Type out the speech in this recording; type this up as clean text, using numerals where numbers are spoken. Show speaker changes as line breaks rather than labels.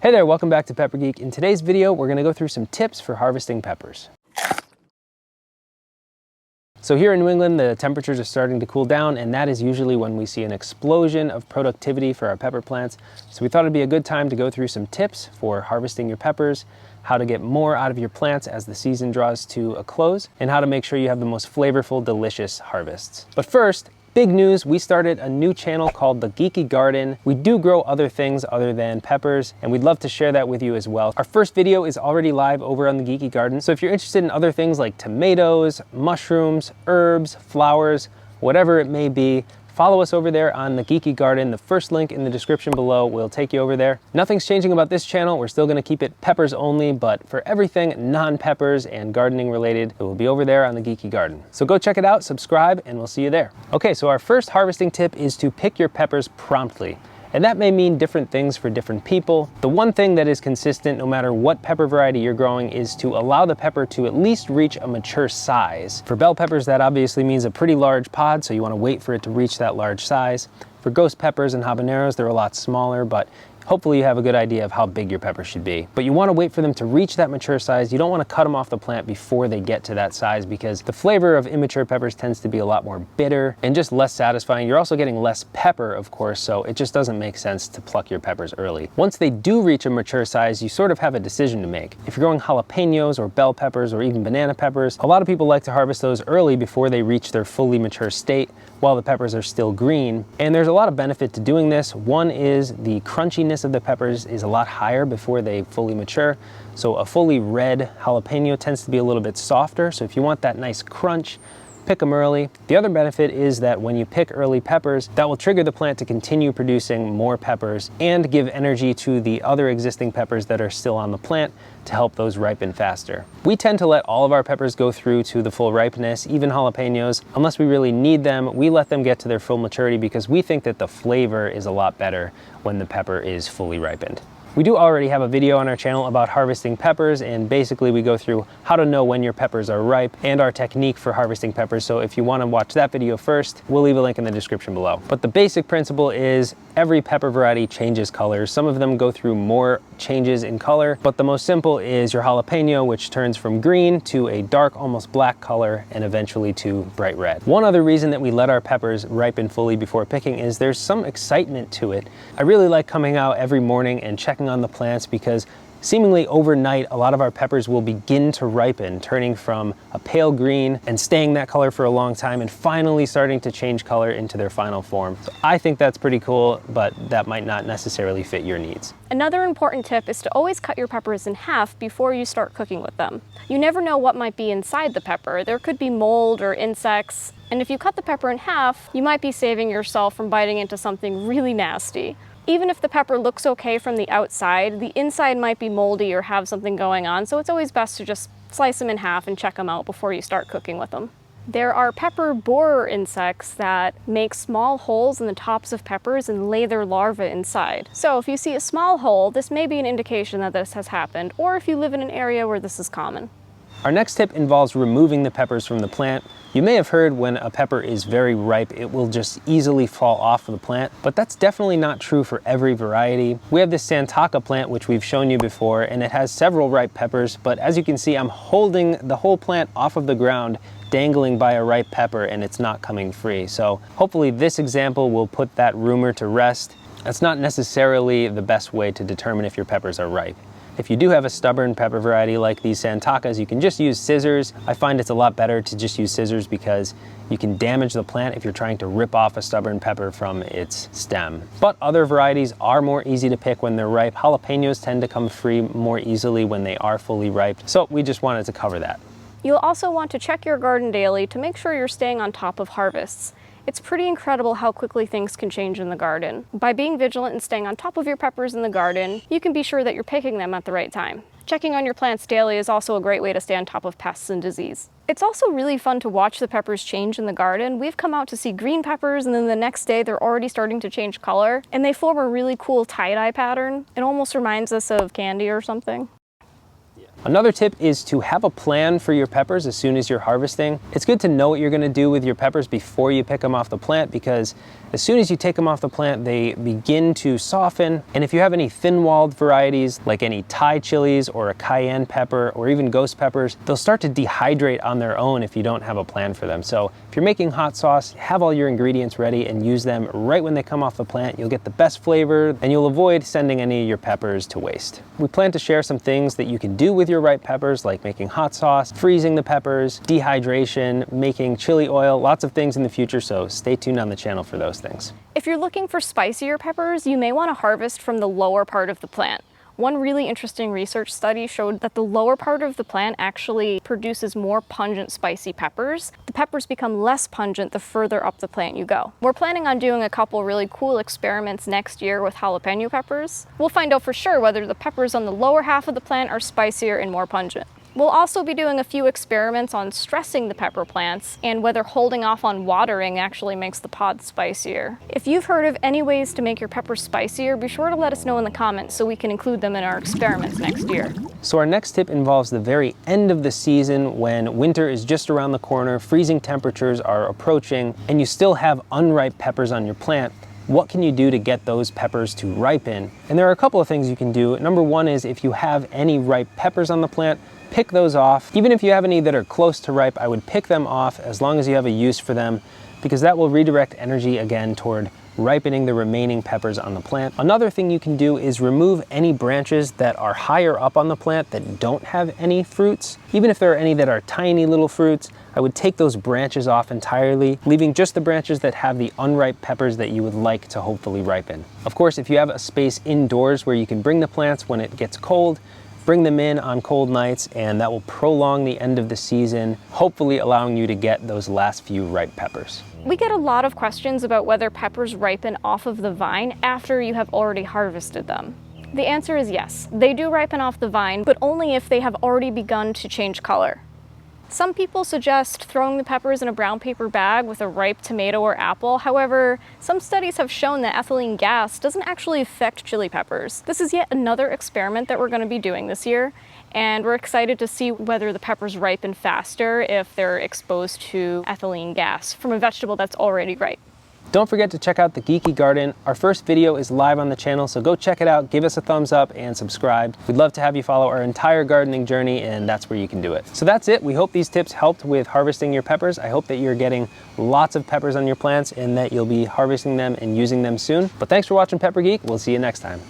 Hey there, welcome back to Pepper Geek. In today's video, we're going to go through some tips for harvesting peppers. So here in New England, the temperatures are starting to cool down, and that is usually when we see an explosion of productivity for our pepper plants. So we thought it'd be a good time to go through some tips for harvesting your peppers, how to get more out of your plants as the season draws to a close, and how to make sure you have the most flavorful, delicious harvests. But first, big news, we started a new channel called the Geeky Garden. We do grow other things other than peppers, and we'd love to share that with you as well. Our first video is already live over on the Geeky Garden, so if you're interested in other things like tomatoes, mushrooms, herbs, flowers, whatever it may be, follow us over there on the Geeky Garden. The first link in the description below will take you over there. Nothing's changing about this channel. We're still gonna keep it peppers only, but for everything non-peppers and gardening related, it will be over there on the Geeky Garden. So go check it out, subscribe, and we'll see you there. Okay, so our first harvesting tip is to pick your peppers promptly. And that may mean different things for different people. The one thing that is consistent no matter what pepper variety you're growing is to allow the pepper to at least reach a mature size. For bell peppers, that obviously means a pretty large pod, so you want to wait for it to reach that large size. For ghost peppers and habaneros, they're a lot smaller, but hopefully you have a good idea of how big your pepper should be. But you want to wait for them to reach that mature size. You don't want to cut them off the plant before they get to that size because the flavor of immature peppers tends to be a lot more bitter and just less satisfying. You're also getting less pepper, of course, so it just doesn't make sense to pluck your peppers early. Once they do reach a mature size, you sort of have a decision to make. If you're growing jalapenos or bell peppers or even banana peppers, a lot of people like to harvest those early before they reach their fully mature state while the peppers are still green. And there's a lot of benefit to doing this. One is the crunchiness of the peppers is a lot higher before they fully mature. So a fully red jalapeno tends to be a little bit softer. So if you want that nice crunch, pick them early. The other benefit is that when you pick early peppers, that will trigger the plant to continue producing more peppers and give energy to the other existing peppers that are still on the plant to help those ripen faster. We tend to let all of our peppers go through to the full ripeness, even jalapenos. Unless we really need them, we let them get to their full maturity because we think that the flavor is a lot better when the pepper is fully ripened. We do already have a video on our channel about harvesting peppers, and basically we go through how to know when your peppers are ripe and our technique for harvesting peppers. So if you want to watch that video first, we'll leave a link in the description below. But the basic principle is every pepper variety changes colors. Some of them go through more changes in color, but the most simple is your jalapeno, which turns from green to a dark, almost black color and eventually to bright red. One other reason that we let our peppers ripen fully before picking is there's some excitement to it. I really like coming out every morning and checking on the plants because seemingly overnight, a lot of our peppers will begin to ripen, turning from a pale green and staying that color for a long time and finally starting to change color into their final form. So I think that's pretty cool, but that might not necessarily fit your needs.
Another important tip is to always cut your peppers in half before you start cooking with them. You never know what might be inside the pepper. There could be mold or insects, and if you cut the pepper in half, you might be saving yourself from biting into something really nasty. Even if the pepper looks okay from the outside, the inside might be moldy or have something going on, so it's always best to just slice them in half and check them out before you start cooking with them. There are pepper borer insects that make small holes in the tops of peppers and lay their larvae inside. So if you see a small hole, this may be an indication that this has happened, or if you live in an area where this is common.
Our next tip involves removing the peppers from the plant. You may have heard when a pepper is very ripe, it will just easily fall off of the plant, but that's definitely not true for every variety. We have this Santaka plant, which we've shown you before, and it has several ripe peppers, but as you can see, I'm holding the whole plant off of the ground, dangling by a ripe pepper, and it's not coming free. So hopefully this example will put that rumor to rest. That's not necessarily the best way to determine if your peppers are ripe. If you do have a stubborn pepper variety like these Santakas, you can just use scissors. I find it's a lot better to just use scissors because you can damage the plant if you're trying to rip off a stubborn pepper from its stem. But other varieties are more easy to pick when they're ripe. Jalapenos tend to come free more easily when they are fully ripe. So we just wanted to cover that.
You'll also want to check your garden daily to make sure you're staying on top of harvests. It's pretty incredible how quickly things can change in the garden. By being vigilant and staying on top of your peppers in the garden, you can be sure that you're picking them at the right time. Checking on your plants daily is also a great way to stay on top of pests and disease. It's also really fun to watch the peppers change in the garden. We've come out to see green peppers and then the next day they're already starting to change color and they form a really cool tie-dye pattern. It almost reminds us of candy or something.
Another tip is to have a plan for your peppers as soon as you're harvesting. It's good to know what you're gonna do with your peppers before you pick them off the plant, because as soon as you take them off the plant, they begin to soften. And if you have any thin-walled varieties, like any Thai chilies or a cayenne pepper or even ghost peppers, they'll start to dehydrate on their own if you don't have a plan for them. So if you're making hot sauce, have all your ingredients ready and use them right when they come off the plant. You'll get the best flavor and you'll avoid sending any of your peppers to waste. We plan to share some things that you can do with your ripe peppers, like making hot sauce, freezing the peppers, dehydration, making chili oil, lots of things in the future, so stay tuned on the channel for those things.
If you're looking for spicier peppers, you may want to harvest from the lower part of the plant. One really interesting research study showed that the lower part of the plant actually produces more pungent, spicy peppers. The peppers become less pungent the further up the plant you go. We're planning on doing a couple really cool experiments next year with jalapeno peppers. We'll find out for sure whether the peppers on the lower half of the plant are spicier and more pungent. We'll also be doing a few experiments on stressing the pepper plants and whether holding off on watering actually makes the pods spicier. If you've heard of any ways to make your peppers spicier, be sure to let us know in the comments so we can include them in our experiments next year.
So our next tip involves the very end of the season when winter is just around the corner, freezing temperatures are approaching, and you still have unripe peppers on your plant. What can you do to get those peppers to ripen? And there are a couple of things you can do. Number one is if you have any ripe peppers on the plant, pick those off. Even if you have any that are close to ripe, I would pick them off as long as you have a use for them, because that will redirect energy again toward ripening the remaining peppers on the plant. Another thing you can do is remove any branches that are higher up on the plant that don't have any fruits. Even if there are any that are tiny little fruits, I would take those branches off entirely, leaving just the branches that have the unripe peppers that you would like to hopefully ripen. Of course, if you have a space indoors where you can bring the plants when it gets cold, bring them in on cold nights, and that will prolong the end of the season, hopefully allowing you to get those last few ripe peppers.
We get a lot of questions about whether peppers ripen off of the vine after you have already harvested them. The answer is yes, they do ripen off the vine, but only if they have already begun to change color. Some people suggest throwing the peppers in a brown paper bag with a ripe tomato or apple. However, some studies have shown that ethylene gas doesn't actually affect chili peppers. This is yet another experiment that we're going to be doing this year, and we're excited to see whether the peppers ripen faster if they're exposed to ethylene gas from a vegetable that's already ripe.
Don't forget to check out the Geeky Garden. Our first video is live on the channel, so go check it out, give us a thumbs up and subscribe. We'd love to have you follow our entire gardening journey, and that's where you can do it. So that's it. We hope these tips helped with harvesting your peppers. I hope that you're getting lots of peppers on your plants and that you'll be harvesting them and using them soon. But thanks for watching Pepper Geek. We'll see you next time.